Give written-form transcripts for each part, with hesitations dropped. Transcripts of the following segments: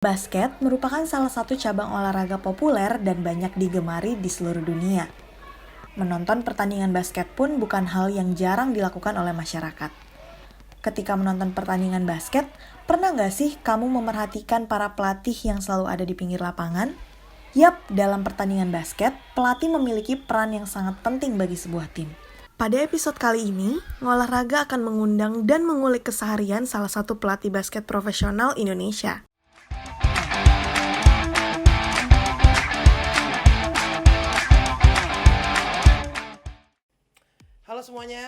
Basket merupakan salah satu cabang olahraga populer dan banyak digemari di seluruh dunia. Menonton pertandingan basket pun bukan hal yang jarang dilakukan oleh masyarakat. Ketika menonton pertandingan basket, pernah nggak sih kamu memerhatikan para pelatih yang selalu ada di pinggir lapangan? Yap, dalam pertandingan basket, pelatih memiliki peran yang sangat penting bagi sebuah tim. Pada episode kali ini, Ngolahraga akan mengundang dan mengulik keseharian salah satu pelatih basket profesional Indonesia. Halo semuanya,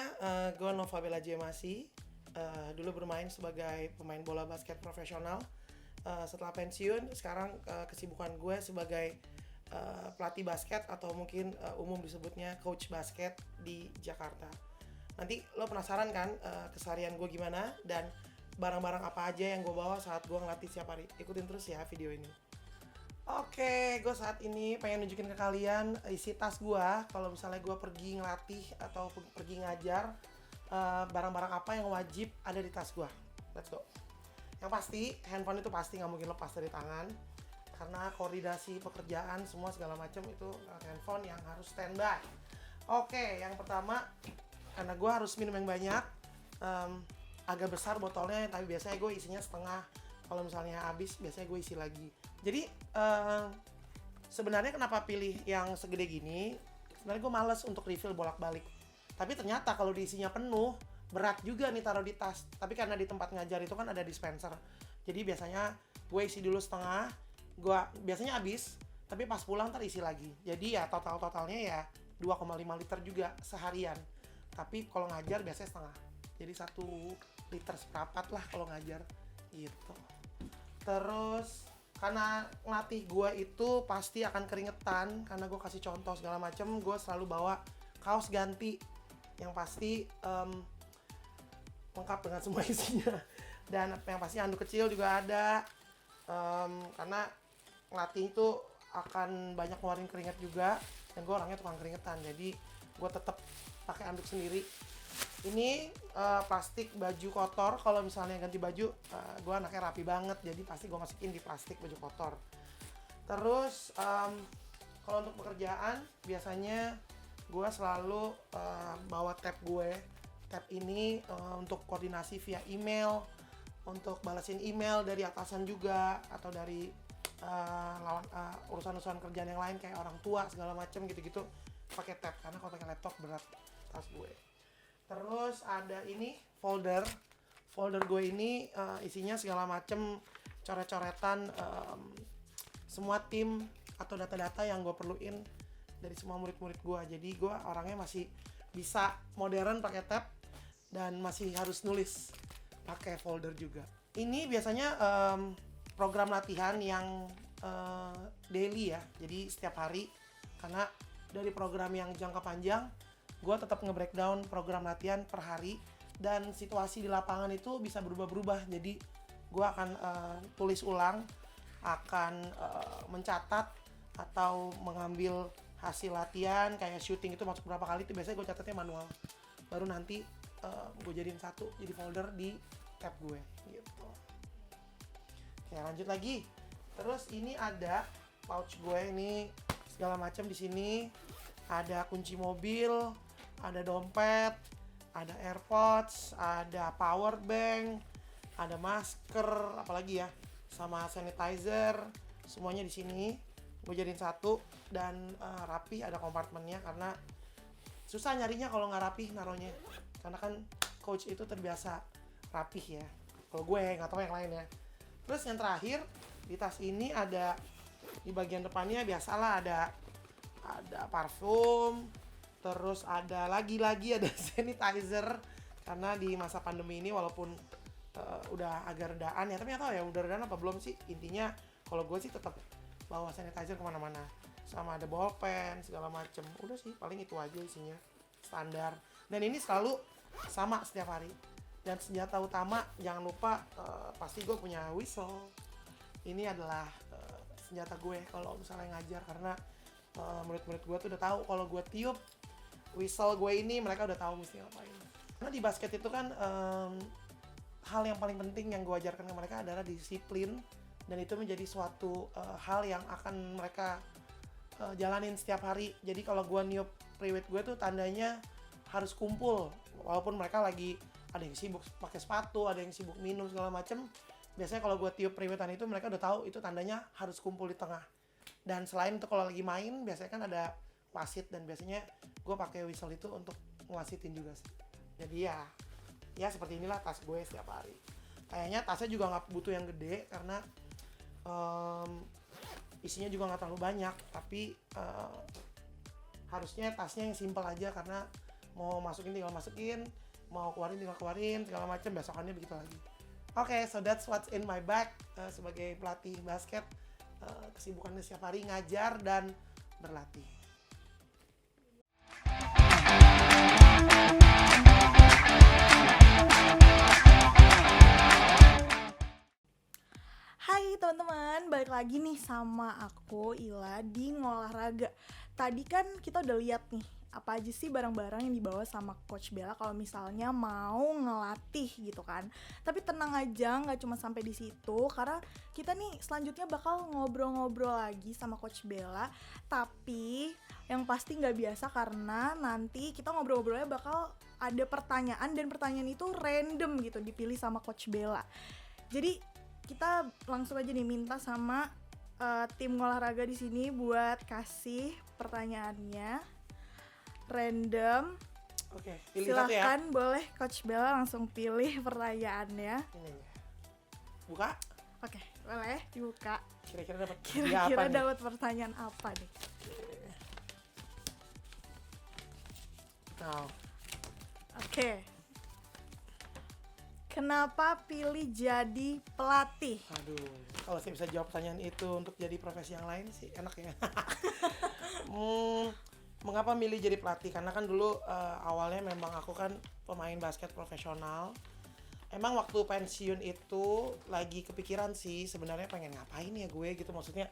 gue Nova Bella Jemasi. Dulu bermain sebagai pemain bola basket profesional. Setelah pensiun, sekarang kesibukan gue sebagai pelatih basket atau mungkin umum disebutnya coach basket di Jakarta. Nanti lo penasaran kan keseharian gue gimana dan barang-barang apa aja yang gue bawa saat gue ngelatih setiap hari. Ikutin terus ya video ini. Oke, gue saat ini pengen nunjukin ke kalian isi tas gue. Kalau misalnya gue pergi ngelatih atau pergi ngajar, barang-barang apa yang wajib ada di tas gue. Let's go. Yang pasti, handphone itu pasti nggak mungkin lepas dari tangan. Karena koordinasi pekerjaan, semua segala macam itu handphone yang harus standby. Oke, yang pertama, karena gue harus minum yang banyak, agak besar botolnya, tapi biasanya gue isinya setengah. Kalau misalnya habis, biasanya gue isi lagi. Jadi sebenarnya kenapa pilih yang segede gini? Sebenarnya gue males untuk refill bolak-balik. Tapi ternyata kalau diisinya penuh, berat juga nih taruh di tas. Tapi karena di tempat ngajar itu kan ada dispenser. Jadi biasanya gue isi dulu setengah, gue biasanya habis, tapi pas pulang ntar isi lagi. Jadi ya totalnya ya 2,5 liter juga seharian. Tapi kalau ngajar biasanya setengah. Jadi 1 liter seperempat lah kalau ngajar gitu. Terus karena ngelatih gue itu pasti akan keringetan, karena gue kasih contoh segala macem, gue selalu bawa kaos ganti yang pasti lengkap dengan semua isinya. Dan yang pasti handuk kecil juga ada, karena ngelatih itu akan banyak ngeluarin keringat juga, dan gue orangnya tukang keringetan, jadi gue tetap pakai handuk sendiri. Ini plastik baju kotor. Kalau misalnya ganti baju, gue anaknya rapi banget, jadi pasti gue masukin di plastik baju kotor. Terus kalau untuk pekerjaan, biasanya gue selalu bawa tab gue. Tab ini untuk koordinasi via email, untuk balasin email dari atasan juga, atau dari urusan-urusan kerjaan yang lain kayak orang tua segala macem gitu-gitu, pakai tab, karena kalau pakai laptop berat tas gue. Terus ada ini folder gue ini isinya segala macem coret-coretan semua tim atau data-data yang gue perluin dari semua murid-murid gue. Jadi gue orangnya masih bisa modern pakai tab dan masih harus nulis pakai folder juga. Ini biasanya program latihan yang daily ya, jadi setiap hari, karena dari program yang jangka panjang gue tetap nge-breakdown program latihan per hari, dan situasi di lapangan itu bisa berubah-berubah. Jadi gue akan tulis ulang, akan mencatat atau mengambil hasil latihan, kayak shooting itu masuk berapa kali, itu biasanya gue catatnya manual. Baru nanti gue jadiin satu jadi folder di tab gue gitu. Oke, lanjut lagi. Terus ini ada pouch gue, ini segala macam di sini. Ada kunci mobil, ada dompet, ada AirPods, ada power bank, ada masker, apalagi ya, sama sanitizer, semuanya di sini. Gue jadiin satu dan rapi, ada kompartemennya, karena susah nyarinya kalau nggak rapi naruhnya. Karena kan coach itu terbiasa rapih ya. Kalau gue nggak tahu yang lain ya. Terus yang terakhir di tas ini ada, di bagian depannya biasalah ada parfum. Terus ada lagi-lagi ada sanitizer, karena di masa pandemi ini walaupun udah agak redaan ya, tapi nggak tahu ya udah redaan apa belum sih. Intinya kalau gue sih tetap bawa sanitizer kemana-mana, sama ada bolpen segala macem. Udah sih paling itu aja isinya, standar. Dan ini selalu sama setiap hari. Dan senjata utama jangan lupa, pasti gue punya whistle. Ini adalah senjata gue kalau misalnya ngajar, karena murid-murid gue tuh udah tahu kalau gue tiup whistle gue ini, mereka udah tahu mesti ngapain. Karena di basket itu kan hal yang paling penting yang gue ajarkan ke mereka adalah disiplin dan itu menjadi suatu hal yang akan mereka jalanin setiap hari. Jadi kalau gue niup priwet gue tuh tandanya harus kumpul, walaupun mereka lagi ada yang sibuk pakai sepatu, ada yang sibuk minum segala macem. Biasanya kalau gue tiup priwetan itu mereka udah tahu itu tandanya harus kumpul di tengah. Dan selain itu kalau lagi main biasanya kan ada wasit, dan biasanya gue pakai whistle itu untuk ngewasitin juga sih. Jadi ya seperti inilah tas gue setiap hari. Kayaknya tasnya juga nggak butuh yang gede karena isinya juga nggak terlalu banyak, tapi harusnya tasnya yang simple aja, karena mau masukin tinggal masukin, mau keluarin tinggal keluarin, segala macam, besokannya begitu lagi. Oke, so that's what's in my bag. Sebagai pelatih basket, kesibukannya setiap hari ngajar dan berlatih. Hai teman-teman, balik lagi nih sama aku Ila di Ngolahraga. Tadi kan kita udah lihat nih apa aja sih barang-barang yang dibawa sama Coach Bella kalau misalnya mau ngelatih gitu kan. Tapi tenang aja, nggak cuma sampai di situ, karena kita nih selanjutnya bakal ngobrol-ngobrol lagi sama Coach Bella. Tapi yang pasti nggak biasa karena nanti kita ngobrol-ngobrolnya bakal ada pertanyaan, dan pertanyaan itu random gitu, dipilih sama Coach Bella. Jadi kita langsung aja nih minta sama tim olahraga di sini buat kasih pertanyaannya random. Oke, pilih satu ya. Silakan, boleh Coach Bella langsung pilih pertanyaannya. Ini. Buka. Oke, boleh dibuka. Kira-kira dapat Kira-kira dapat pertanyaan apa nih? Nah, Oke. Kenapa pilih jadi pelatih? aduh, kalau saya bisa jawab pertanyaan itu untuk jadi profesi yang lain sih enak ya. Mengapa milih jadi pelatih? Karena kan dulu awalnya memang aku kan pemain basket profesional. Emang waktu pensiun itu lagi kepikiran sih sebenarnya pengen ngapain ya gue gitu. Maksudnya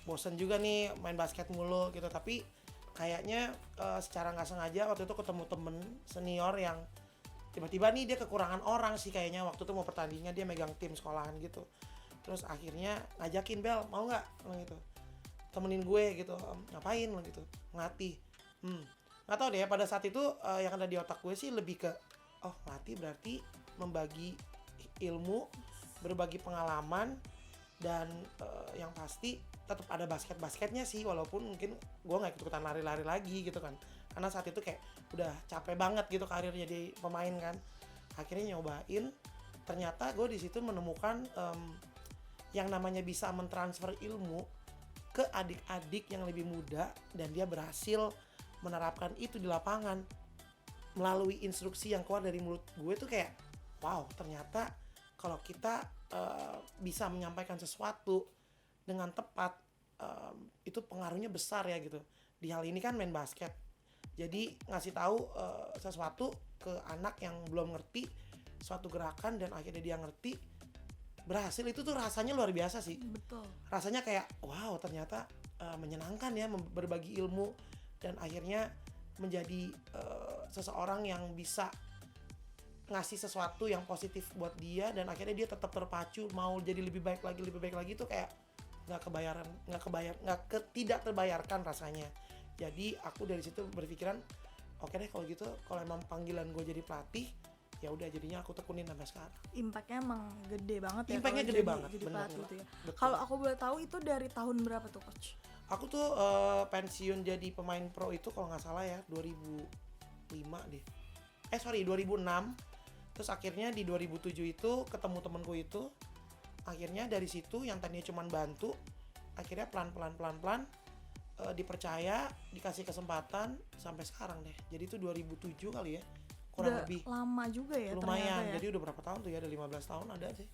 bosen juga nih main basket mulu gitu. Tapi kayaknya secara nggak sengaja waktu itu ketemu temen senior yang tiba-tiba nih dia kekurangan orang sih kayaknya. Waktu itu mau pertandingan, dia megang tim sekolahan gitu. Terus akhirnya ngajakin, Bel mau nggak gitu, temenin gue gitu. Ngapain lo gitu, ngelatih. Nggak tahu deh, pada saat itu yang ada di otak gue sih lebih ke ngelatih berarti membagi ilmu, berbagi pengalaman, dan yang pasti tetap ada basketnya sih, walaupun mungkin gue nggak ikutan lari-lari lagi gitu kan, karena saat itu kayak udah capek banget gitu karir jadi pemain kan. Akhirnya nyobain, ternyata gue di situ menemukan yang namanya bisa mentransfer ilmu ke adik-adik yang lebih muda, dan dia berhasil menerapkan itu di lapangan melalui instruksi yang keluar dari mulut gue tuh kayak wow, ternyata kalau kita bisa menyampaikan sesuatu dengan tepat, itu pengaruhnya besar ya gitu. Di hal ini kan main basket, jadi ngasih tahu sesuatu ke anak yang belum ngerti suatu gerakan, dan akhirnya dia ngerti, berhasil, itu tuh rasanya luar biasa sih. Betul. Rasanya kayak wow, ternyata menyenangkan ya berbagi ilmu, dan akhirnya menjadi seseorang yang bisa ngasih sesuatu yang positif buat dia, dan akhirnya dia tetap terpacu mau jadi lebih baik lagi tuh kayak tidak terbayarkan rasanya. Jadi aku dari situ berpikiran oke deh kalau gitu, kalau emang panggilan gue jadi pelatih, ya udah jadinya aku tekunin sampai sekarang. Impactnya emang gede banget ya. Impactnya gede banget, jadi bener, pelatih itu ya. betul. Kalau aku boleh tahu itu dari tahun berapa tuh Coach? Aku tuh pensiun jadi pemain pro itu kalau nggak salah ya 2005 deh. 2006. Terus akhirnya di 2007 itu ketemu temenku itu. Akhirnya dari situ yang tadinya cuma bantu, akhirnya pelan-pelan dipercaya, dikasih kesempatan sampai sekarang deh. Jadi itu 2007 kali ya. Kurang Udah lebih. lama juga ya Lumayan. ternyata ya. Jadi udah berapa tahun tuh ya? Ada 15 tahun ada sih.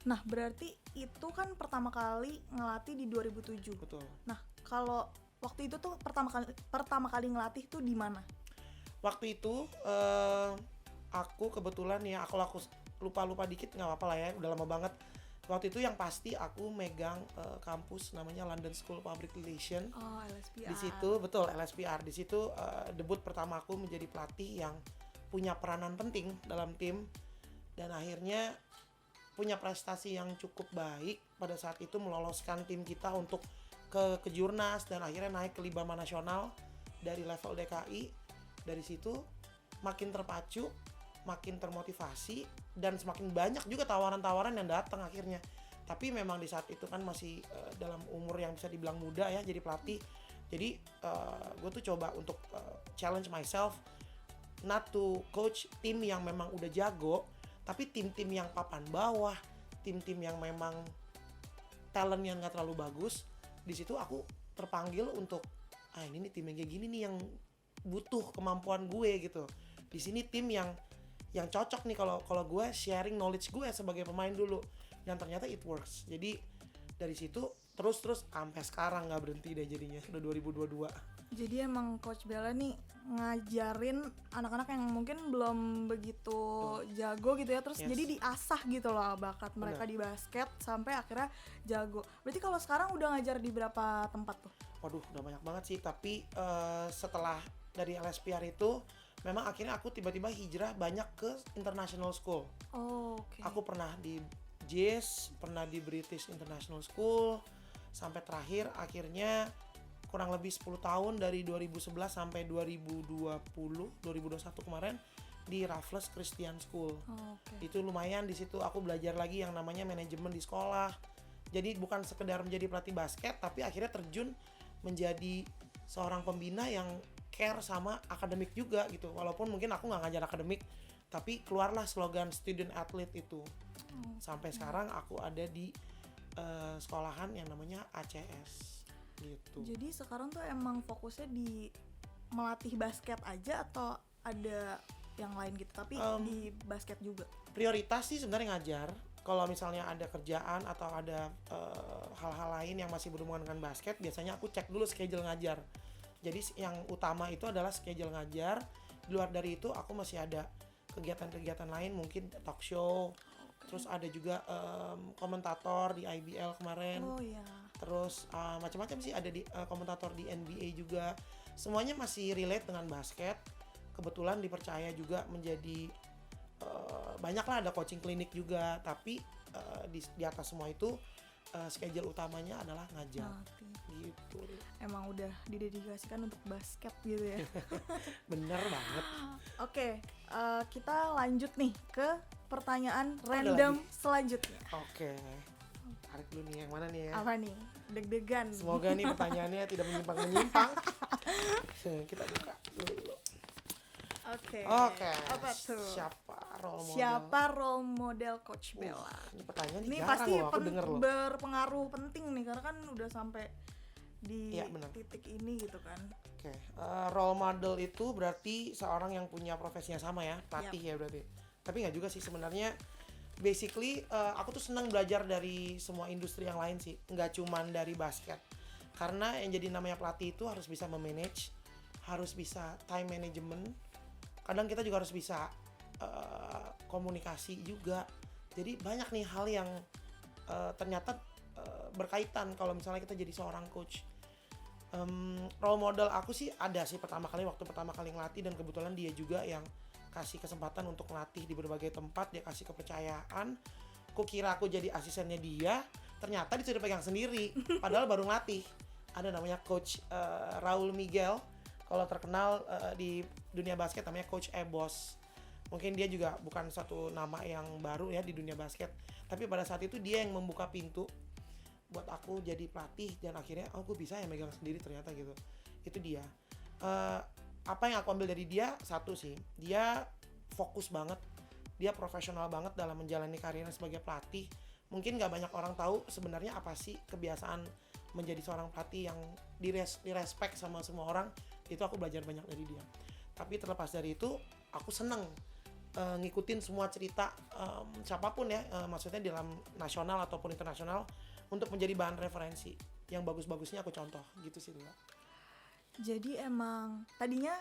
Nah, berarti itu kan pertama kali ngelatih di 2007. Betul. Nah, kalau waktu itu tuh pertama kali ngelatih tuh di mana? Waktu itu aku kebetulan ya, aku lupa dikit nggak apa-apa lah ya, udah lama banget. Waktu itu yang pasti aku megang kampus namanya London School of Public Relations. Oh, LSPR. Di situ betul LSPR. Di situ debut pertama aku menjadi pelatih yang punya peranan penting dalam tim, dan akhirnya punya prestasi yang cukup baik pada saat itu, meloloskan tim kita untuk ke Kejurnas dan akhirnya naik ke Libama Nasional dari level DKI. Dari situ makin terpacu, makin termotivasi, dan semakin banyak juga tawaran-tawaran yang datang akhirnya. Tapi memang di saat itu kan masih dalam umur yang bisa dibilang muda ya, jadi pelatih. Jadi gue tuh coba untuk challenge myself not to coach tim yang memang udah jago, tapi tim-tim yang papan bawah, tim-tim yang memang talent yang nggak terlalu bagus. Di situ aku terpanggil untuk ini nih tim yang kayak gini nih yang butuh kemampuan gue gitu. Di sini tim yang cocok nih kalau gue sharing knowledge gue sebagai pemain dulu, dan ternyata it works. Jadi dari situ terus sampai sekarang nggak berhenti deh jadinya, udah 2022. Jadi emang Coach Bella nih ngajarin anak-anak yang mungkin belum begitu jago gitu ya, terus Yes. jadi diasah gitu loh bakat mereka di basket sampai akhirnya jago. Berarti kalau sekarang udah ngajar di berapa tempat tuh? Waduh, udah banyak banget sih. Tapi setelah dari LSPR itu, memang akhirnya aku tiba-tiba hijrah banyak ke international school. Oh, oke. Aku pernah di JIS, pernah di British International School, sampai terakhir akhirnya kurang lebih 10 tahun dari 2011 sampai 2021 kemarin di Raffles Christian School. Oh, oke. Itu lumayan, di situ aku belajar lagi yang namanya manajemen di sekolah. Jadi bukan sekedar menjadi pelatih basket, tapi akhirnya terjun menjadi seorang pembina yang care sama akademik juga gitu. Walaupun mungkin aku nggak ngajar akademik, tapi keluarlah slogan student athlete itu. Sampai sekarang aku ada di sekolahan yang namanya ACS gitu. Jadi sekarang tuh emang fokusnya di melatih basket aja atau ada yang lain gitu, tapi di basket juga? Prioritas sih sebenarnya ngajar. Kalau misalnya ada kerjaan atau ada hal-hal lain yang masih berhubungan dengan basket, biasanya aku cek dulu schedule ngajar. Jadi yang utama itu adalah schedule ngajar. Di luar dari itu aku masih ada kegiatan-kegiatan lain, mungkin talk show. Terus ada juga komentator di IBL kemarin. Oh iya. Terus macam-macam sih, ada di komentator di NBA juga. Semuanya masih relate dengan basket. Kebetulan dipercaya juga menjadi banyak lah, ada coaching klinik juga. Tapi di atas semua itu schedule utamanya adalah ngajar. Gitu. Emang udah didedikasikan untuk basket gitu ya. Bener banget. Oke, kita lanjut nih ke pertanyaan ada random lagi? selanjutnya. Oke. Tarik dulu nih, yang mana nih ya? Apa nih? Deg-degan. Semoga nih pertanyaannya tidak menyimpang-menyimpang. Kita buka dulu. Oke. Oke. Apa tuh? Siapa role model Coach Bella? Ini pertanyaan Ini jarang pasti loh aku denger loh. berpengaruh penting nih, karena kan udah sampai di Iya, benar. titik ini gitu kan. Oke. Role model itu berarti seorang yang punya profesinya sama ya, pelatih ya berarti. Tapi nggak juga sih sebenarnya. Basically aku tuh senang belajar dari semua industri yang lain sih, nggak cuman dari basket. Karena yang jadi namanya pelatih itu harus bisa memanage, harus bisa time management. Kadang kita juga harus bisa komunikasi juga. Jadi banyak nih hal yang ternyata berkaitan kalau misalnya kita jadi seorang coach. Role model aku sih ada sih waktu pertama kali ngelatih, dan kebetulan dia juga yang kasih kesempatan untuk ngelatih di berbagai tempat. Dia kasih kepercayaan. Kukira aku jadi asistennya dia, ternyata disuruh pegang sendiri padahal baru ngelatih. Ada namanya Coach Raul Miguel, kalau terkenal di dunia basket namanya Coach Ebos. Mungkin dia juga bukan satu nama yang baru ya di dunia basket, tapi pada saat itu dia yang membuka pintu buat aku jadi pelatih, dan akhirnya aku bisa ya megang sendiri ternyata gitu. Itu dia. Apa yang aku ambil dari dia, satu sih, dia fokus banget, dia profesional banget dalam menjalani karirnya sebagai pelatih. Mungkin gak banyak orang tahu sebenarnya apa sih kebiasaan menjadi seorang pelatih yang direspek sama semua orang. Itu aku belajar banyak dari dia. Tapi terlepas dari itu, aku seneng ngikutin semua cerita siapapun ya, maksudnya dalam nasional ataupun internasional, untuk menjadi bahan referensi. Yang bagus-bagusnya aku contoh, gitu sih Lila. Jadi emang tadinya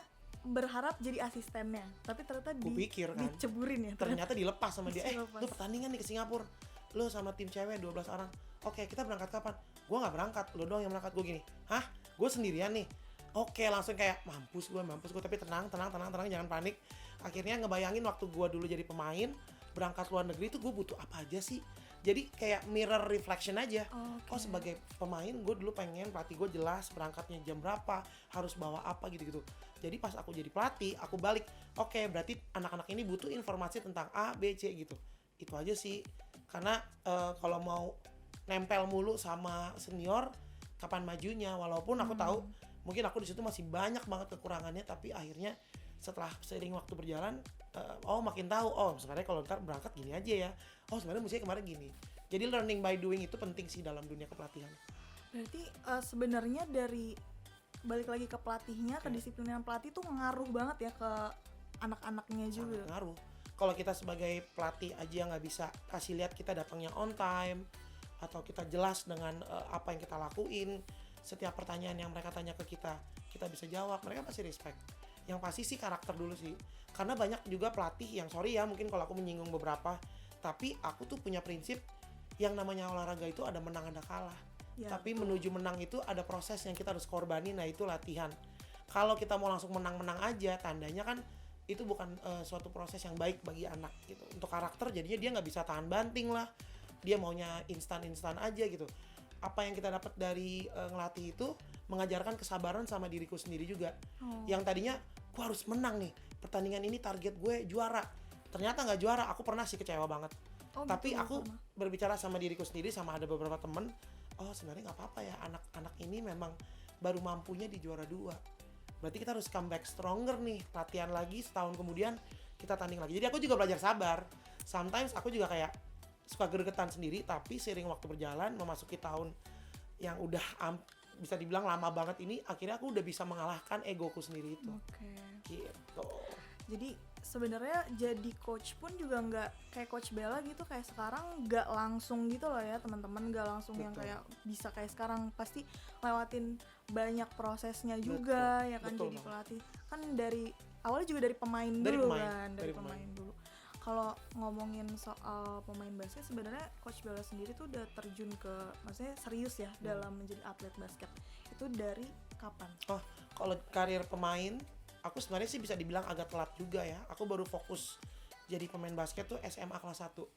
berharap jadi asistennya, tapi ternyata Kupikir kan, diceburin ya. ternyata dilepas sama dia. Dilepas. Lu pertandingan nih ke Singapura, lu sama tim cewek 12 orang. Oke, kita berangkat kapan? Gue gak berangkat, lu doang yang berangkat. Gue gini, hah? Gue sendirian nih? Oke, langsung kayak mampus gue. Tapi tenang, jangan panik. Akhirnya ngebayangin waktu gue dulu jadi pemain, berangkat luar negeri tuh gue butuh apa aja sih. Jadi kayak mirror reflection aja. Oke. Oh sebagai pemain gue dulu pengen pelatih gue jelas berangkatnya jam berapa, harus bawa apa gitu-gitu. Jadi pas aku jadi pelatih, aku balik, oke, berarti anak-anak ini butuh informasi tentang A, B, C gitu. Itu aja sih. Karena kalau mau nempel mulu sama senior, kapan majunya? Walaupun aku tahu mungkin aku di situ masih banyak banget kekurangannya, tapi akhirnya setelah seiring waktu berjalan, makin tahu, sebenarnya kalau ntar berangkat gini aja ya. Sebenarnya musiknya kemarin gini. Jadi learning by doing itu penting sih dalam dunia kepelatihan. Berarti sebenarnya dari balik lagi ke pelatihnya, kedisiplinan pelatih tuh ngaruh banget ya ke anak-anaknya juga. Sangat ngaruh. Kalau kita sebagai pelatih aja nggak bisa kasih lihat kita datangnya on time, atau kita jelas dengan apa yang kita lakuin, setiap pertanyaan yang mereka tanya ke kita bisa jawab, mereka pasti respect. Yang pasti sih karakter dulu sih. Karena banyak juga pelatih yang, sorry ya mungkin kalau aku menyinggung beberapa, tapi aku tuh punya prinsip yang namanya olahraga itu ada menang ada kalah. Ya, Tapi menuju menang itu ada proses yang kita harus korbani, nah itu latihan. Kalau kita mau langsung menang-menang aja, tandanya kan itu bukan suatu proses yang baik bagi anak gitu. Untuk karakter jadinya dia nggak bisa tahan banting lah, dia maunya instan-instan aja gitu. Apa yang kita dapat dari ngelatih itu mengajarkan kesabaran sama diriku sendiri juga. Yang tadinya gue harus menang nih, pertandingan ini target gue juara, ternyata nggak juara. Aku pernah sih kecewa banget. Tapi gitu, aku berbicara sama diriku sendiri, sama ada beberapa temen, sebenarnya nggak apa-apa ya, anak-anak ini memang baru mampunya di juara 2. Berarti kita harus comeback stronger nih, latihan lagi setahun kemudian kita tanding lagi. Jadi aku juga belajar sabar. Sometimes aku juga kayak suka gregetan sendiri, tapi seiring waktu berjalan memasuki tahun yang udah bisa dibilang lama banget ini, akhirnya aku udah bisa mengalahkan egoku sendiri itu. Gitu. Jadi sebenarnya jadi coach pun juga nggak kayak Coach Bella gitu, kayak sekarang nggak langsung gitu loh ya teman-teman, nggak langsung yang kayak bisa kayak sekarang, pasti lewatin banyak prosesnya juga. Ya kan. Jadi pelatih kan dari awalnya juga dari pemain dulu. Dari pemain dulu. Kalau ngomongin soal pemain basket, sebenarnya Coach Bella sendiri tuh udah terjun ke, maksudnya serius ya dalam menjadi atlet basket. Itu dari kapan? Kalau karir pemain, aku sebenarnya sih bisa dibilang agak telat juga ya. Aku baru fokus jadi pemain basket tuh SMA kelas 1.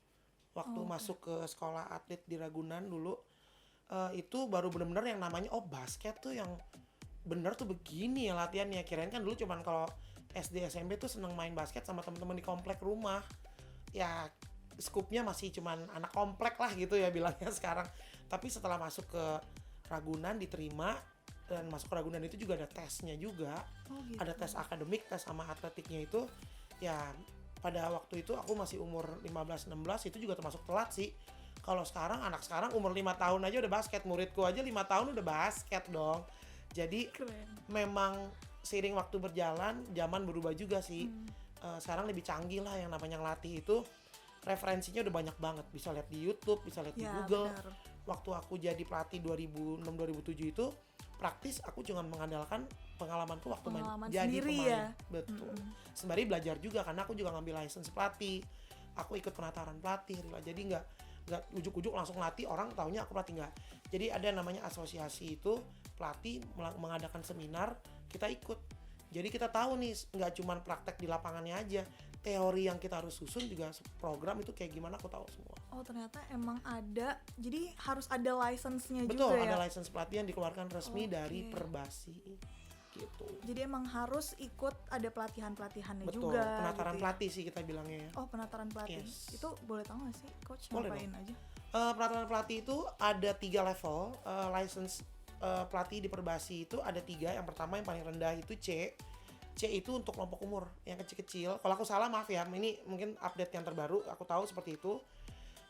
Waktu masuk ke sekolah atlet di Ragunan dulu, itu baru bener-bener yang namanya basket tuh yang bener tuh begini ya latihannya. Kirain kan dulu cuman kalau SD SMP tuh seneng main basket sama teman-teman di komplek rumah. Ya skupnya masih cuman anak komplek lah gitu ya bilangnya sekarang. Tapi setelah masuk ke Ragunan diterima, dan masuk ke Ragunan itu juga ada tesnya juga. Gitu. Ada tes akademik, tes sama atletiknya itu. Ya pada waktu itu aku masih umur 15-16, itu juga termasuk telat sih. Kalau sekarang, anak sekarang umur 5 tahun aja udah basket. Muridku aja 5 tahun udah basket dong. Jadi memang seiring waktu berjalan, zaman berubah juga sih. Sekarang lebih canggih lah yang namanya ngelatih itu. Referensinya udah banyak banget. Bisa lihat di YouTube, bisa lihat di Google. Benar. Waktu aku jadi pelatih 2006-2007 itu, praktis aku cuma mengandalkan pengalamanku waktu jadi pemain. Ya? Betul. Sembari belajar juga, karena aku juga ngambil license pelatih. Aku ikut penataran pelatih. Jadi nggak ujuk-ujuk langsung latih, orang taunya aku pelatih, nggak. Jadi ada namanya asosiasi itu, pelatih mengadakan seminar, kita ikut. Jadi kita tahu nih, nggak cuma praktek di lapangannya aja, teori yang kita harus susun juga, program itu kayak gimana aku tahu semua. Ternyata emang ada, jadi harus ada license-nya juga ya? Betul, ada license pelatih yang dikeluarkan resmi dari Perbasi gitu. Jadi emang harus ikut ada pelatihan-pelatihannya Betul, juga. penataran gitu pelatih sih kita bilangnya ya. Penataran pelatih. Yes. Itu boleh tahu nggak sih, Coach? Boleh ngapain dong. aja? Penataran pelatih itu ada 3 level. License pelatih di Perbasi itu ada 3. Yang pertama yang paling rendah itu C. C itu untuk kelompok umur yang kecil-kecil. Kalau aku salah maaf ya, ini mungkin update yang terbaru, aku tahu seperti itu.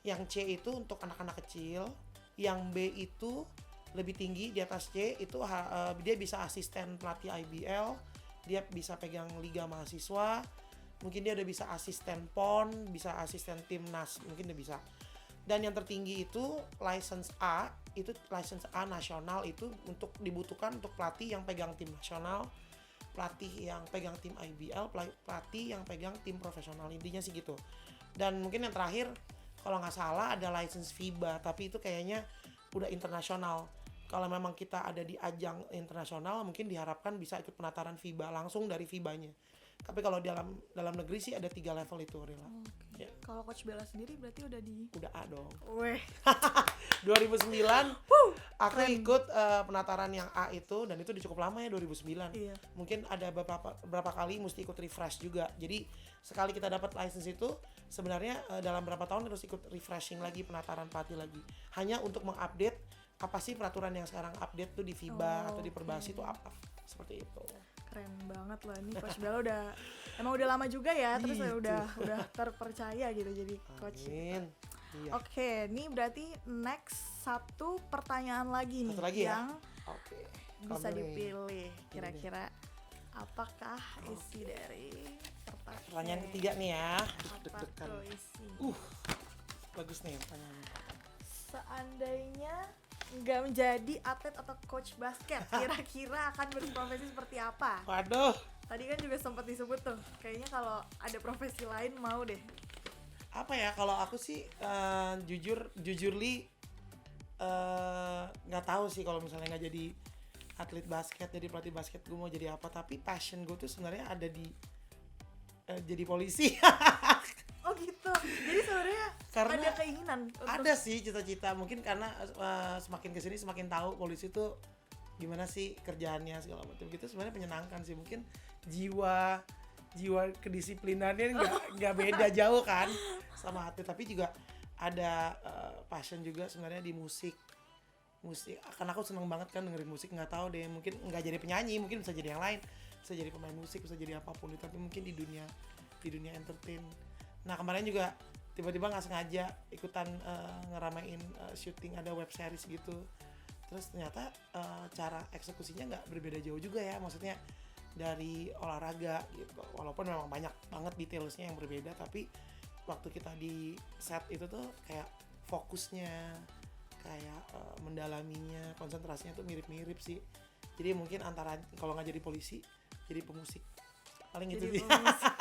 Yang C itu untuk anak-anak kecil. Yang B itu lebih tinggi, di atas C itu dia bisa asisten pelatih IBL, dia bisa pegang liga mahasiswa, mungkin dia udah bisa asisten PON, bisa asisten timnas, mungkin dia bisa. Dan yang tertinggi itu license A, itu license A nasional, itu untuk dibutuhkan untuk pelatih yang pegang tim nasional, pelatih yang pegang tim IBL, pelatih yang pegang tim profesional, intinya sih gitu. Dan mungkin yang terakhir, kalau nggak salah ada license FIBA, tapi itu kayaknya udah internasional. Kalau memang kita ada di ajang internasional, mungkin diharapkan bisa ikut penataran FIBA langsung dari FIBA-nya. Tapi kalau dalam negeri sih ada 3 level itu, Rila. Ya. Kalau Coach Bella sendiri berarti Udah A dong. Weh. 2009 aku ikut penataran yang A itu, dan itu udah cukup lama ya, 2009. Iya. Mungkin ada beberapa kali mesti ikut refresh juga. Jadi sekali kita dapat license itu sebenarnya dalam berapa tahun harus ikut refreshing lagi, penataran pelatih lagi. Hanya untuk mengupdate apa sih peraturan yang sekarang update tuh di FIBA atau di Perbasi itu apa. Seperti itu. Keren banget loh ini Coach Bella emang udah lama juga ya, terus Gitu. udah terpercaya gitu jadi coach. Amin. Iya. Oke, ini berarti next satu pertanyaan lagi nih Satu lagi ya? yang Oke. bisa Kamu nih. dipilih. Kira-kira apakah isi dari Pertanyaan ketiga nih ya. Apa Deg-degan. tuh isi? Bagus nih pertanyaannya. Seandainya nggak menjadi atlet atau coach basket, kira-kira akan berprofesi seperti apa? Waduh. Tadi kan juga sempat disebut tuh, kayaknya kalau ada profesi lain mau deh. Apa ya, kalau aku sih jujurly nggak tahu sih kalau misalnya nggak jadi atlet basket, jadi pelatih basket, gue mau jadi apa. Tapi passion gue tuh sebenarnya ada di jadi polisi. Oh gitu, jadi sebenarnya Karena ada keinginan untuk ada sih cita-cita, mungkin karena semakin kesini semakin tahu polisi tuh gimana sih kerjaannya segala macam gitu. Sebenarnya menyenangkan sih, mungkin jiwa kedisiplinannya nggak beda jauh kan sama atlet. Tapi juga ada passion juga sebenarnya di musik, karena aku seneng banget kan dengerin musik. Nggak tahu deh, mungkin nggak jadi penyanyi, mungkin bisa jadi yang lain, bisa jadi pemain musik, bisa jadi apapun itu, tapi mungkin di dunia entertain. Nah kemarin juga tiba-tiba nggak sengaja ikutan ngeramein syuting ada web series gitu, terus ternyata cara eksekusinya nggak berbeda jauh juga ya, maksudnya dari olahraga gitu, walaupun memang banyak banget detailsnya yang berbeda, tapi waktu kita di set itu tuh kayak fokusnya, kayak mendalaminya, konsentrasinya tuh mirip-mirip sih. Jadi mungkin antara kalau nggak jadi polisi jadi pemusik, paling itu jadi sih. pemusik.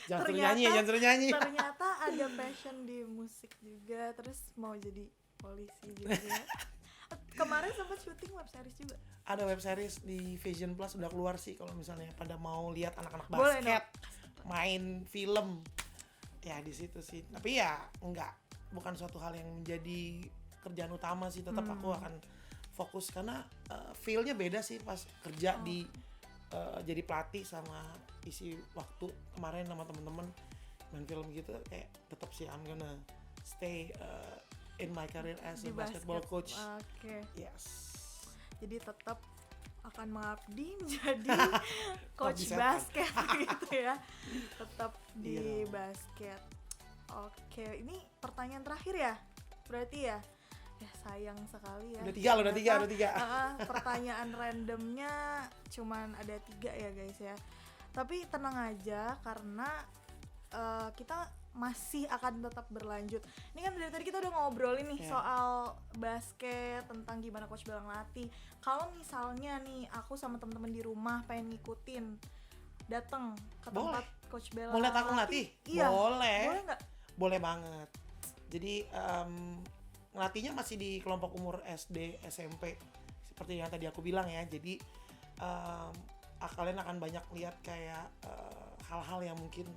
Jangan suruh nyanyi. Ternyata ada passion di musik juga, terus mau jadi polisi juga. Kemarin sempat syuting web series juga. Ada web series di Vision Plus udah keluar sih, kalau misalnya pada mau lihat anak-anak Boleh basket main film ya di situ sih. Tapi ya bukan suatu hal yang menjadi kerjaan utama sih, tetap aku akan fokus karena feel-nya beda sih pas kerja di jadi pelatih sama isi waktu kemarin sama temen-temen main film gitu. Kayak tetap sih I'm gonna stay in my career as a basketball coach. Oke. Yes. Jadi tetap akan mengabdi menjadi coach basket gitu ya. Tetap di basket. Oke, ini pertanyaan terakhir ya? Berarti ya? Ya sayang sekali ya. Udah tiga. Pertanyaan randomnya cuman ada 3 ya guys ya. Tapi tenang aja karena kita masih akan tetap berlanjut. Ini kan dari tadi kita udah ngobrolin nih soal basket, tentang gimana Coach Bella ngelatih. Kalau misalnya nih aku sama teman-teman di rumah pengen ngikutin, datang ke tempat Coach Bella. Mau lihat aku ngelatih? Iya. Boleh. Boleh nggak? Boleh banget. Jadi ngelatihnya masih di kelompok umur SD, SMP. Seperti yang tadi aku bilang ya. Jadi kalian akan banyak lihat kayak hal-hal yang mungkin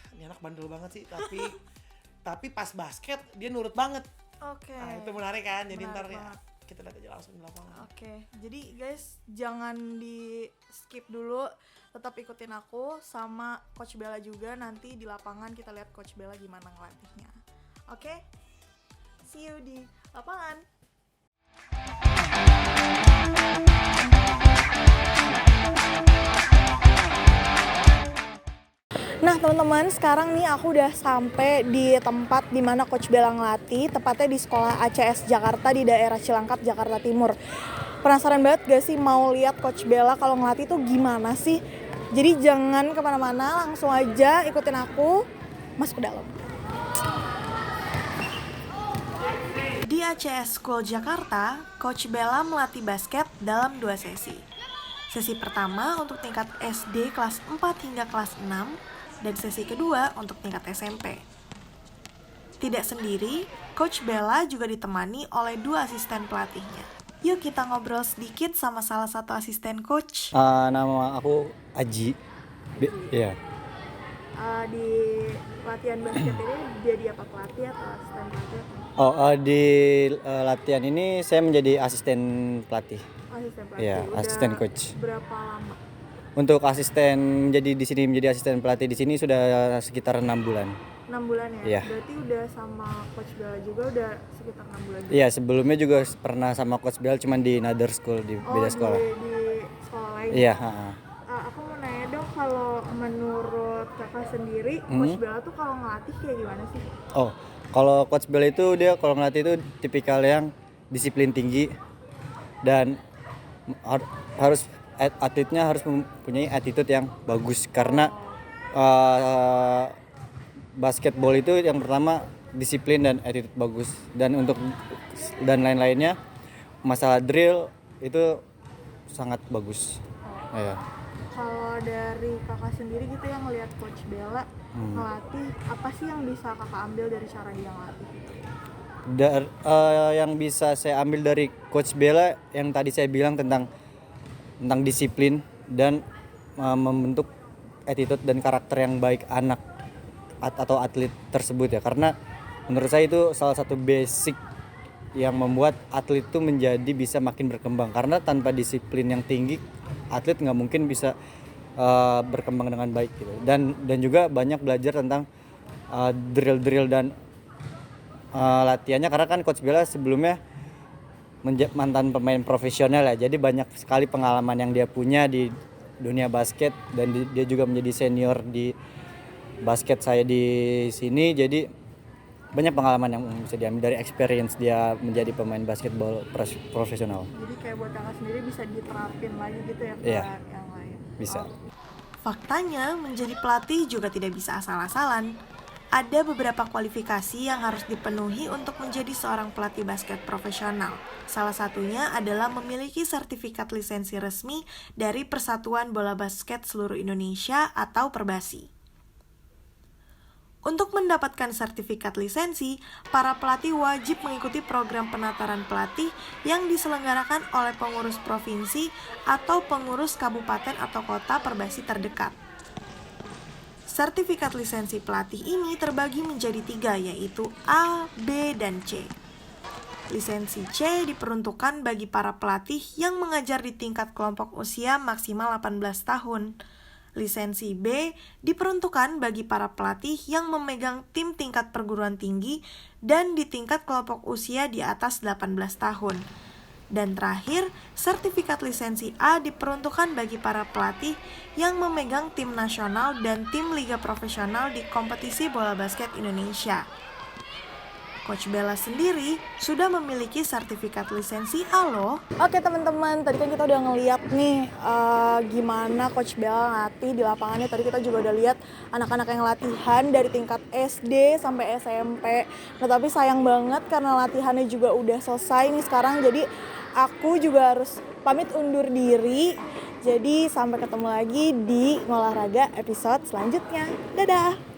ini anak bandel banget sih, tapi pas basket dia nurut banget. Oke. Nah, itu menarik kan. Jadi Menarik ntar ya banget. kita lihat aja langsung di lapangan. Oke, jadi guys jangan di skip dulu, tetap ikutin aku sama Coach Bella juga. Nanti di lapangan kita lihat Coach Bella gimana ngelatihnya. Oke, see you di lapangan. Nah teman-teman, sekarang nih aku udah sampai di tempat dimana Coach Bella ngelatih, tepatnya di sekolah ACS Jakarta di daerah Cilangkap, Jakarta Timur. Penasaran banget gak sih mau lihat Coach Bella kalau ngelatih tuh gimana sih? Jadi jangan kemana-mana, langsung aja ikutin aku masuk ke dalam. Di ACS School Jakarta, Coach Bella melatih basket dalam 2 sesi. Sesi pertama untuk tingkat SD kelas 4 hingga kelas 6, dan sesi kedua untuk tingkat SMP. Tidak sendiri, Coach Bella juga ditemani oleh 2 asisten pelatihnya. Yuk kita ngobrol sedikit sama salah satu asisten coach. Nama aku Aji. Ya. Di latihan basket ini jadi apa, pelatih atau asisten pelatih? Di latihan ini saya menjadi asisten pelatih. Asisten pelatih. Iya, Udah asisten coach. berapa lama? Untuk asisten menjadi asisten pelatih di sini sudah sekitar 6 bulan. 6 bulan ya? Iya. Berarti udah sama Coach Bella juga udah sekitar 6 bulan juga? Iya, sebelumnya juga pernah sama Coach Bel, cuman di another school, di beda sekolah. Di sekolah lain? Iya, Aku mau nanya dong, kalau menurut kakak sendiri, Coach Bella tuh kalau ngelatih kayak gimana sih? Kalau Coach Bel itu dia kalau ngelatih itu tipikal yang disiplin tinggi dan harus atletnya harus mempunyai attitude yang bagus karena basketball itu yang pertama disiplin dan attitude bagus, dan lain-lainnya masalah drill itu sangat bagus. Ya. Kalau dari kakak sendiri gitu yang ngelihat Coach Bella ngelatih, apa sih yang bisa kakak ambil dari cara dia ngelatih gitu? Yang bisa saya ambil dari Coach Bella yang tadi saya bilang tentang disiplin dan membentuk attitude dan karakter yang baik anak atau atlet tersebut ya, karena menurut saya itu salah satu basic yang membuat atlet itu menjadi bisa makin berkembang, karena tanpa disiplin yang tinggi atlet nggak mungkin bisa berkembang dengan baik gitu. Dan juga banyak belajar tentang drill dan latihannya, karena kan Coach Bella sebelumnya mantan pemain profesional ya, jadi banyak sekali pengalaman yang dia punya di dunia basket, dan dia juga menjadi senior di basket saya di sini, jadi banyak pengalaman yang bisa diambil dari experience dia menjadi pemain basketball profesional. Jadi kayak buat kakak sendiri bisa diterapin lagi gitu ya ke yang lain? Bisa. Faktanya, menjadi pelatih juga tidak bisa asal-asalan. Ada beberapa kualifikasi yang harus dipenuhi untuk menjadi seorang pelatih basket profesional. Salah satunya adalah memiliki sertifikat lisensi resmi dari Persatuan Bola Basket Seluruh Indonesia atau Perbasi. Untuk mendapatkan sertifikat lisensi, para pelatih wajib mengikuti program penataran pelatih yang diselenggarakan oleh pengurus provinsi atau pengurus kabupaten atau kota Perbasi terdekat. Sertifikat lisensi pelatih ini terbagi menjadi 3, yaitu A, B, dan C. Lisensi C diperuntukkan bagi para pelatih yang mengajar di tingkat kelompok usia maksimal 18 tahun. Lisensi B diperuntukkan bagi para pelatih yang memegang tim tingkat perguruan tinggi dan di tingkat kelompok usia di atas 18 tahun. Dan terakhir, sertifikat lisensi A diperuntukkan bagi para pelatih yang memegang tim nasional dan tim liga profesional di kompetisi bola basket Indonesia. Coach Bella sendiri sudah memiliki sertifikat lisensi A loh. Oke teman-teman, tadi kan kita udah ngeliat nih gimana Coach Bella ngelatih di lapangannya. Tadi kita juga udah lihat anak-anak yang latihan dari tingkat SD sampai SMP. Nah tapi sayang banget karena latihannya juga udah selesai nih sekarang. Jadi aku juga harus pamit undur diri. Jadi sampai ketemu lagi di Ngolahraga episode selanjutnya. Dadah!